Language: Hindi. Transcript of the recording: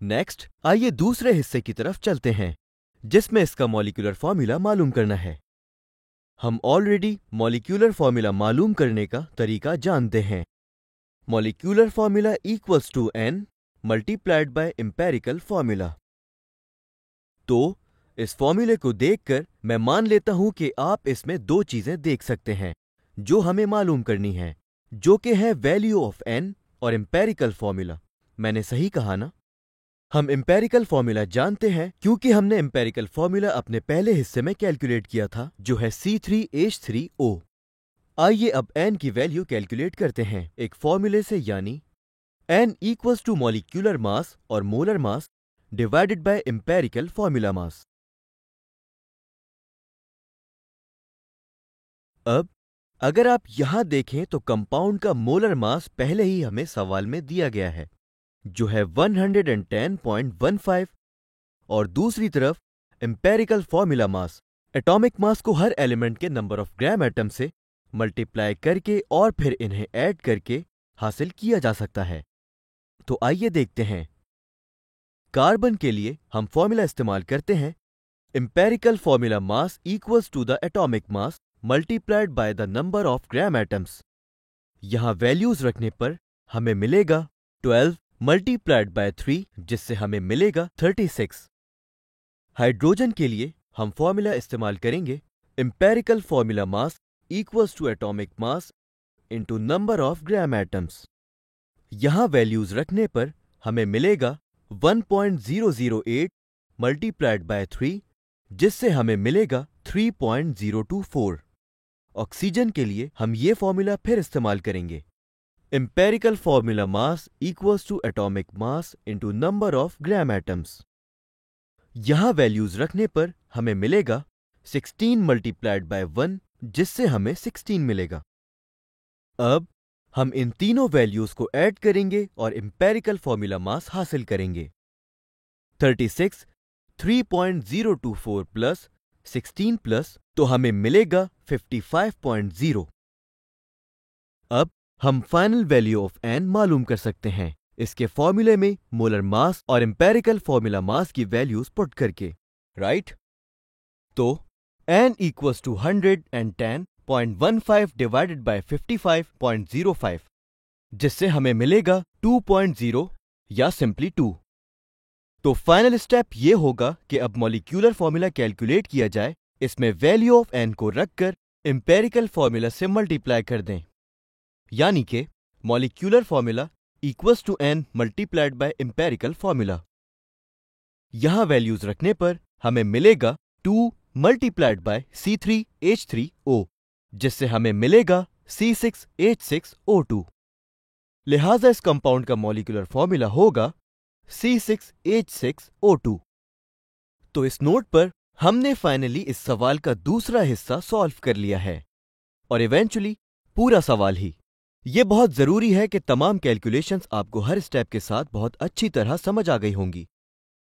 नेक्स्ट आइए दूसरे हिस्से की तरफ चलते हैं, जिसमें इसका मॉलिक्यूलर फॉर्मूला मालूम करना है। हम ऑलरेडी मॉलिक्यूलर फॉर्मूला मालूम करने का तरीका जानते हैं। Molecular formula equals to n multiplied by empirical formula. तो इस फॉर्मूले को देखकर मैं मान लेता हूं कि आप इसमें दो चीजें देख सकते हैं जो हमें मालूम करनी है, जो कि है वैल्यू ऑफ n और एम्पेरिकल फॉर्मूला। मैंने सही कहा ना? हम एम्पेरिकल फॉर्मूला जानते हैं क्योंकि हमने एम्पेरिकल फॉर्मूला अपने पहले हिस्से में कैलकुलेट किया था, जो है C3H3O। आइए अब n की वैल्यू कैलकुलेट करते हैं एक फॉर्मूले से, यानी n equals to molecular mass और molar mass divided by empirical formula mass. अब अगर आप यहां देखें तो कंपाउंड का मोलर मास पहले ही हमें सवाल में दिया गया है, जो है 110.15, और दूसरी तरफ empirical formula mass atomic mass को हर एलिमेंट के नंबर ऑफ ग्राम एटम से मल्टीप्लाई करके और फिर इन्हें ऐड करके हासिल किया जा सकता है। तो आइए देखते हैं। कार्बन के लिए हम फॉर्मूला इस्तेमाल करते हैं empirical formula mass equals to the atomic mass multiplied by the number of gram atoms. यहां वैल्यूज रखने पर हमें मिलेगा 12 मल्टीप्लाइड बाय 3, जिससे हमें मिलेगा 36। हाइड्रोजन के लिए हम फॉर्मूला इस्तेमाल करेंगे empirical formula mass equals to atomic mass into number of gram atoms. यहां वैल्यूज रखने पर हमें मिलेगा 1.008 मल्टीप्लाइड बाय 3, जिससे हमें मिलेगा 3.024। ऑक्सीजन के लिए हम ये फॉर्मूला फिर इस्तेमाल करेंगे empirical formula mass equals to atomic mass into number of gram atoms. यहां वैल्यूज रखने पर हमें मिलेगा 16 मल्टीप्लाइड बाय 1, जिससे हमें 16 मिलेगा। अब हम इन तीनों वैल्यूज को ऐड करेंगे और एम्पेरिकल फॉर्मूला मास हासिल करेंगे। 36 3.024 प्लस 16 प्लस, तो हमें मिलेगा 55.0। अब हम फाइनल वैल्यू ऑफ n मालूम कर सकते हैं इसके फॉर्मूले में मोलर मास और एम्पेरिकल फॉर्मूला मास की वैल्यूज पुट करके, राइट? तो n equals to 110.15 divided by 55.05, जिससे हमें मिलेगा 2.0 या सिंपली 2। तो फाइनल स्टेप ये होगा कि अब मॉलिक्यूलर फॉर्मूला कैलकुलेट किया जाए। इसमें वैल्यू ऑफ n को रखकर एम्पेरिकल फॉर्मूला से मल्टीप्लाई कर दें, यानी कि molecular formula equals to n multiplied by empirical formula. यहां वैल्यूज रखने पर हमें मिलेगा 2 मल्टीप्लाइड बाय C3H3O, जिससे हमें मिलेगा C6H6O2। लिहाजा इस कंपाउंड का मॉलिक्यूलर फॉर्मूला होगा C6H6O2। तो इस नोट पर हमने फाइनली इस सवाल का दूसरा हिस्सा सॉल्व कर लिया है, और इवेंचुअली पूरा सवाल ही। यह बहुत जरूरी है कि तमाम कैलकुलेशंस आपको हर स्टेप के साथ बहुत अच्छी तरह समझ आ गई होंगी।